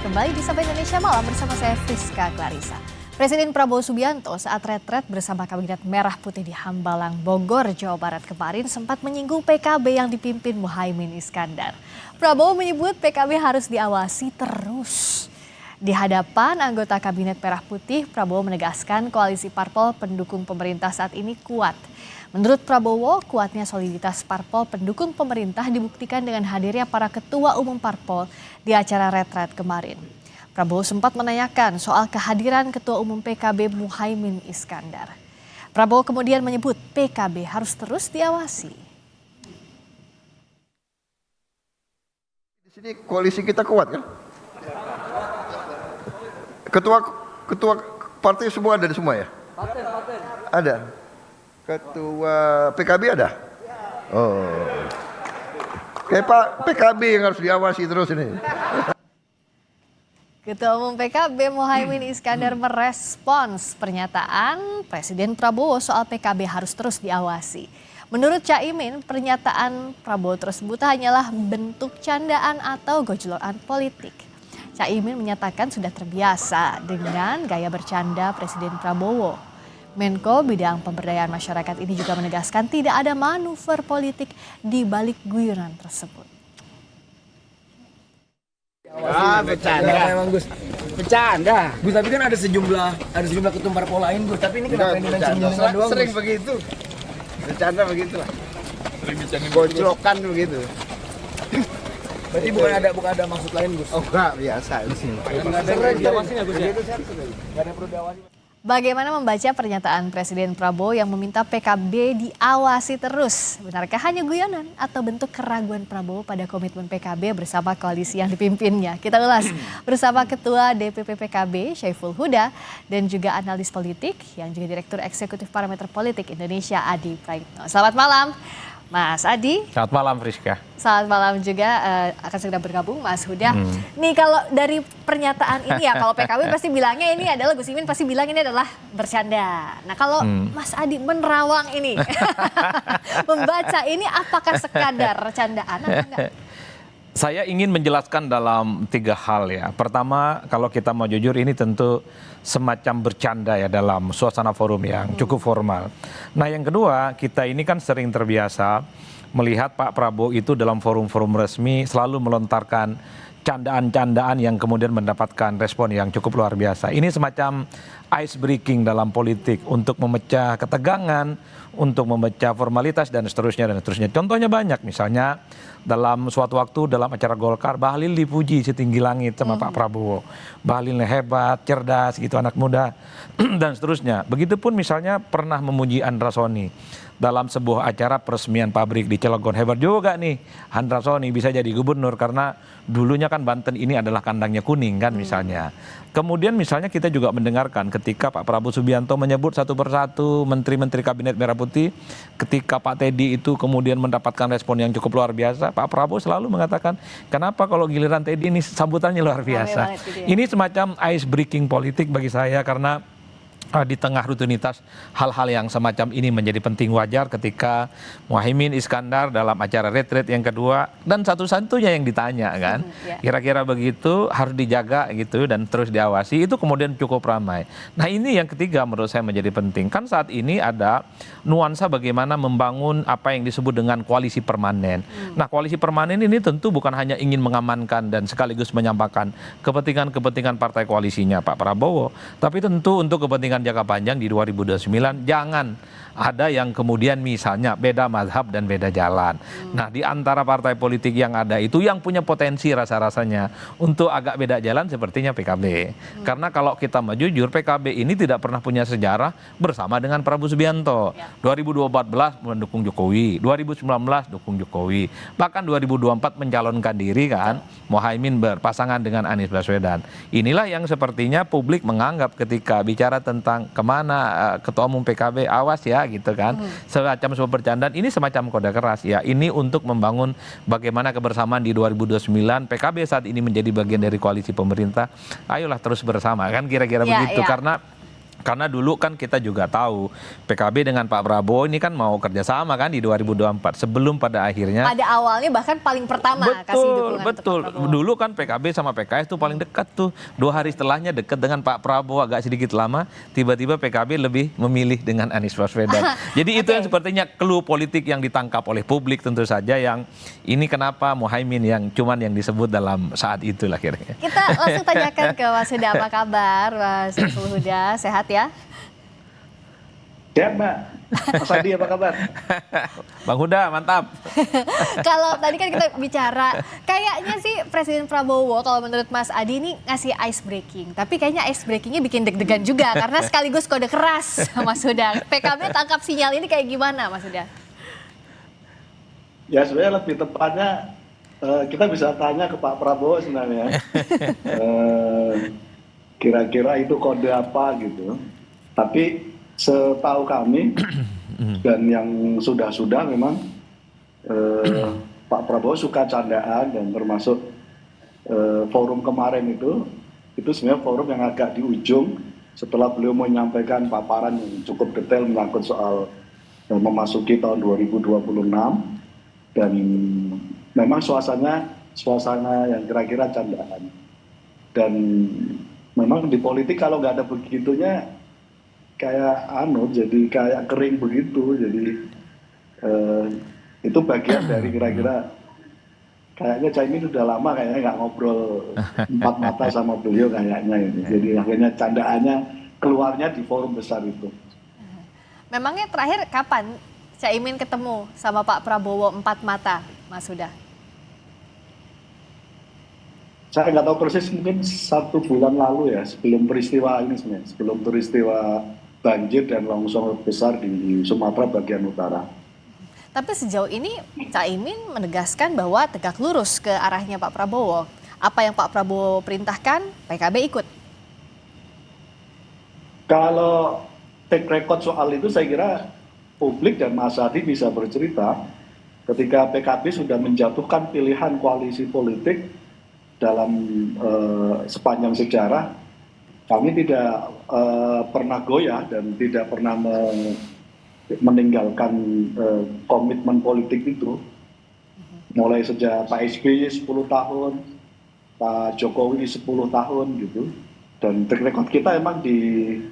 kembali di Sapa Indonesia Malam bersama saya Friska Clarissa. Presiden Prabowo Subianto saat retret bersama Kabinet Merah Putih di Hambalang, Bogor, Jawa Barat kemarin sempat menyinggung PKB yang dipimpin Muhaimin Iskandar. Prabowo menyebut PKB harus diawasi terus. Di hadapan anggota Kabinet Merah Putih, Prabowo menegaskan koalisi parpol pendukung pemerintah saat ini kuat. Menurut Prabowo, kuatnya soliditas parpol pendukung pemerintah dibuktikan dengan hadirnya para ketua umum parpol di acara retret kemarin. Prabowo sempat menanyakan soal kehadiran ketua umum PKB Muhaimin Iskandar. Prabowo kemudian menyebut PKB harus terus diawasi. Di sini koalisi kita kuat kan? Ketua partai semua ada di semua ya? Ada. Ketua PKB ada? Oh. Kayak Pak PKB yang harus diawasi terus ini. Ketua Umum PKB Muhaimin Iskandar merespons pernyataan Presiden Prabowo soal PKB harus terus diawasi. Menurut Caimin, pernyataan Prabowo tersebut hanyalah bentuk candaan atau gojlokan politik. Caimin menyatakan sudah terbiasa dengan gaya bercanda Presiden Prabowo. Menko Bidang Pemberdayaan Masyarakat ini juga menegaskan tidak ada manuver politik di balik guyonan tersebut. Bercanda emang Gus. Bercanda. Gus, tapi kan ada sejumlah ketua parpol lain Gus, tapi ini kenapa ini senyum-senyum doang? Sering Gus? begitu. Bercanda begitu lah. Sering bercanda. Gojlokan begitu. Berarti bukan ada maksud lain Gus. Oh enggak, biasa di sini. Enggak ada perlu diawasi enggak Gus ya? Enggak ada perlu diawasi. Bagaimana membaca pernyataan Presiden Prabowo yang meminta PKB diawasi terus? Benarkah hanya guyonan atau bentuk keraguan Prabowo pada komitmen PKB bersama koalisi yang dipimpinnya? Kita ulas bersama Ketua DPP PKB Syaiful Huda dan juga analis politik yang juga Direktur Eksekutif Parameter Politik Indonesia Adi Praitno. Selamat malam Mas Adi. Selamat malam Friska. Selamat malam juga akan segera bergabung Mas Huda. Nih kalau dari pernyataan ini ya, kalau PKB pasti bilangnya ini adalah Gus Imin pasti bilang ini adalah bercanda. Nah kalau Mas Adi menerawang ini, membaca ini apakah sekadar candaan atau enggak? Saya ingin menjelaskan dalam 3 hal ya. Pertama, kalau kita mau jujur ini tentu semacam bercanda ya dalam suasana forum yang cukup formal. Nah yang kedua, kita ini kan sering terbiasa melihat Pak Prabowo itu dalam forum-forum resmi selalu melontarkan candaan-candaan yang kemudian mendapatkan respon yang cukup luar biasa. Ini semacam ice breaking dalam politik untuk memecah ketegangan, untuk memecah formalitas dan seterusnya dan seterusnya. Contohnya banyak, misalnya dalam suatu waktu dalam acara Golkar, Bahlil dipuji setinggi langit sama Pak Prabowo. Bahlilnya hebat, cerdas gitu, anak muda dan seterusnya. Begitupun misalnya pernah memuji Andra Soni dalam sebuah acara peresmian pabrik di Cilegon. Hebat juga nih Andra Soni bisa jadi gubernur karena dulunya kan Banten ini adalah kandangnya kuning kan misalnya. Kemudian misalnya kita juga mendengarkan ketika Pak Prabowo Subianto menyebut satu persatu menteri-menteri Kabinet Merah Putih, ketika Pak Teddy itu kemudian mendapatkan respon yang cukup luar biasa, Pak Prabowo selalu mengatakan, kenapa kalau giliran Teddy ini sambutannya luar biasa. Ini semacam ice breaking politik bagi saya karena di tengah rutinitas hal-hal yang semacam ini menjadi penting, wajar ketika Muhaimin Iskandar dalam acara retret yang kedua dan satu-satunya yang ditanya kan, kira-kira begitu harus dijaga gitu dan terus diawasi, itu kemudian cukup ramai. Nah ini yang ketiga menurut saya menjadi penting, kan saat ini ada nuansa bagaimana membangun apa yang disebut dengan koalisi permanen. Nah koalisi permanen ini tentu bukan hanya ingin mengamankan dan sekaligus menyampaikan kepentingan-kepentingan partai koalisinya Pak Prabowo, tapi tentu untuk kepentingan jangka panjang di 2029 jangan ada yang kemudian misalnya beda mazhab dan beda jalan. Nah di antara partai politik yang ada itu yang punya potensi rasa-rasanya untuk agak beda jalan sepertinya PKB. Karena kalau kita mau jujur PKB ini tidak pernah punya sejarah bersama dengan Prabowo Subianto. 2014 mendukung Jokowi, 2019 dukung Jokowi, bahkan 2024 mencalonkan diri kan, Muhaimin berpasangan dengan Anies Baswedan. Inilah yang sepertinya publik menganggap ketika bicara tentang kemana ketua umum PKB, awas ya gitu kan, semacam sebuah bercandaan, ini semacam kode keras ya, ini untuk membangun bagaimana kebersamaan di 2029, PKB saat ini menjadi bagian dari koalisi pemerintah, ayolah terus bersama kan kira-kira begitu. Karena Karena dulu kan kita juga tahu PKB dengan Pak Prabowo ini kan mau kerjasama kan di 2024 sebelum pada akhirnya. Pada awalnya bahkan paling pertama kasih dukungan untuk Betul. Pak Prabowo. Dulu kan PKB sama PKS tuh paling dekat tuh. 2 hari setelahnya dekat dengan Pak Prabowo agak sedikit lama. Tiba-tiba PKB lebih memilih dengan Anies Baswedan. Jadi itu yang sepertinya clue politik yang ditangkap oleh publik tentu saja, yang ini kenapa Muhaimin yang cuman yang disebut dalam saat itu lah kira-kira. Kita langsung tanyakan ke Mas Huda, apa kabar Mas Huda, sehat ya? Sehat Mbak, Mas Adi apa kabar? Bang Huda mantap. Kalau tadi kan kita bicara, kayaknya sih Presiden Prabowo kalau menurut Mas Adi ini ngasih ice breaking. Tapi kayaknya ice breakingnya bikin deg-degan juga karena sekaligus kode keras Mas Huda. PKB tangkap sinyal ini kayak gimana Mas Huda? Ya sebenarnya lebih tepatnya kita bisa tanya ke Pak Prabowo sebenarnya. Kira-kira itu kode apa gitu. Tapi setahu kami dan yang sudah-sudah memang Pak Prabowo suka candaan, dan termasuk forum kemarin itu sebenarnya forum yang agak di ujung setelah beliau menyampaikan paparan yang cukup detail menyangkut soal memasuki tahun 2026, dan memang suasana yang kira-kira candaan. Dan memang di politik kalau nggak ada begitunya kayak jadi kayak kering begitu. Jadi itu bagian dari kira-kira kayaknya Caimin udah lama kayaknya nggak ngobrol empat mata sama beliau kayaknya ini. Jadi akhirnya candaannya keluarnya di forum besar itu. Memangnya terakhir kapan Caimin ketemu sama Pak Prabowo empat mata, Mas Huda? Saya nggak tahu persis, mungkin 1 bulan lalu ya, sebelum peristiwa ini sebenarnya, sebelum peristiwa banjir dan longsor besar di Sumatera bagian utara. Tapi sejauh ini Caimin menegaskan bahwa tegak lurus ke arahnya Pak Prabowo. Apa yang Pak Prabowo perintahkan, PKB ikut. Kalau take record soal itu saya kira publik dan Mas Adi bisa bercerita ketika PKB sudah menjatuhkan pilihan koalisi politik dalam sepanjang sejarah. Kami tidak pernah goyah dan tidak pernah meninggalkan komitmen politik itu. Mulai sejak Pak SBY 10 tahun, Pak Jokowi 10 tahun gitu. Dan track record kita emang di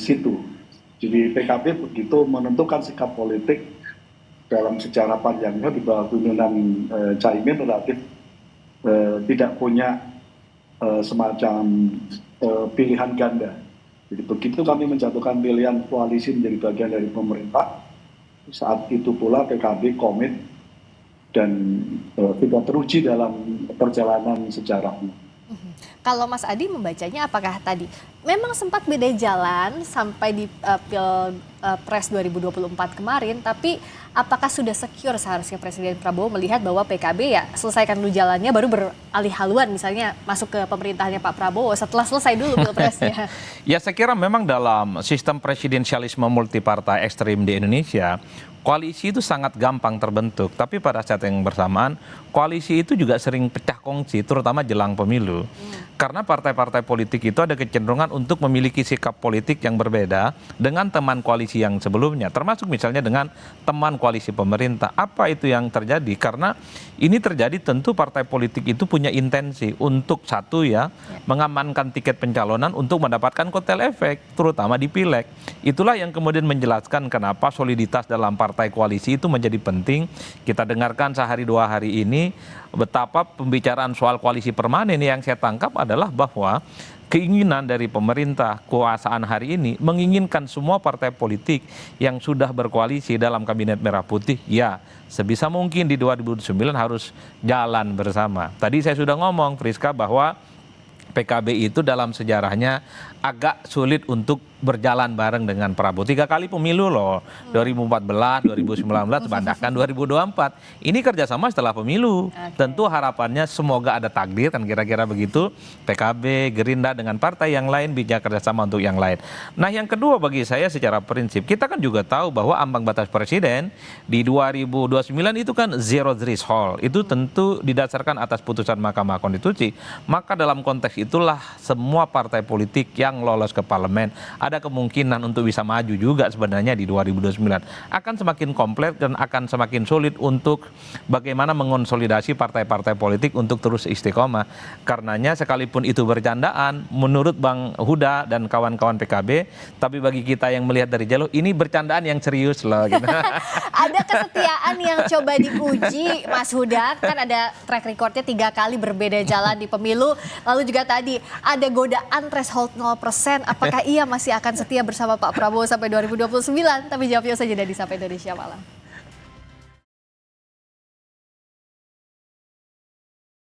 situ. Jadi PKB begitu menentukan sikap politik dalam sejarah panjangnya di bawah pimpinan Caimin relatif tidak punya semacam pilihan ganda. Jadi begitu kami menjatuhkan pilihan koalisi menjadi bagian dari pemerintah, saat itu pula PKB komit dan tidak teruji dalam perjalanan sejarahnya. Kalau Mas Adi membacanya apakah tadi memang sempat beda jalan sampai di Pilpres 2024 kemarin, tapi apakah sudah secure seharusnya Presiden Prabowo melihat bahwa PKB ya selesaikan dulu jalannya baru beralih haluan misalnya masuk ke pemerintahannya Pak Prabowo setelah selesai dulu Pilpresnya? Ya saya kira memang dalam sistem presidensialisme multipartai ekstrim di Indonesia, koalisi itu sangat gampang terbentuk, tapi pada saat yang bersamaan koalisi itu juga sering pecah kongsi, terutama jelang pemilu. Karena partai-partai politik itu ada kecenderungan untuk memiliki sikap politik yang berbeda dengan teman koalisi yang sebelumnya, termasuk misalnya dengan teman koalisi pemerintah. Apa itu yang terjadi? Karena ini terjadi tentu partai politik itu punya intensi untuk satu ya, mengamankan tiket pencalonan untuk mendapatkan kotel efek, terutama di pileg. Itulah yang kemudian menjelaskan kenapa soliditas dalam partai koalisi itu menjadi penting. Kita dengarkan sehari 2 hari ini betapa pembicaraan soal koalisi permanen yang saya tangkap adalah bahwa keinginan dari pemerintah kekuasaan hari ini menginginkan semua partai politik yang sudah berkoalisi dalam kabinet merah putih ya sebisa mungkin di 2009 harus jalan bersama. Tadi saya sudah ngomong Friska bahwa PKB itu dalam sejarahnya agak sulit untuk berjalan bareng dengan Prabowo. 3 kali pemilu loh, 2014, 2019, bahkan 2024. Ini kerjasama setelah pemilu. Tentu harapannya semoga ada takdir, kan kira-kira begitu. PKB, Gerindra dengan partai yang lain bisa kerjasama untuk yang lain. Nah yang kedua bagi saya secara prinsip, kita kan juga tahu bahwa ambang batas presiden di 2029 itu kan zero threshold. Itu tentu didasarkan atas putusan Mahkamah Konstitusi. Maka dalam konteks itulah semua partai politik yang lolos ke parlemen ada kemungkinan untuk bisa maju juga sebenarnya di 2029. Akan semakin kompleks dan akan semakin sulit untuk bagaimana mengonsolidasi partai-partai politik untuk terus istiqomah. Karenanya sekalipun itu bercandaan, menurut Bang Huda dan kawan-kawan PKB, tapi bagi kita yang melihat dari jauh, ini bercandaan yang serius loh. Gitu. Ada kesetiaan yang coba diuji, Mas Huda, kan ada track recordnya 3 kali berbeda jalan di pemilu, lalu juga tadi ada godaan threshold 0%, apakah ia masih akan setia bersama Pak Prabowo sampai 2029? Tapi jawabnya saja dari Sapa Indonesia Malam.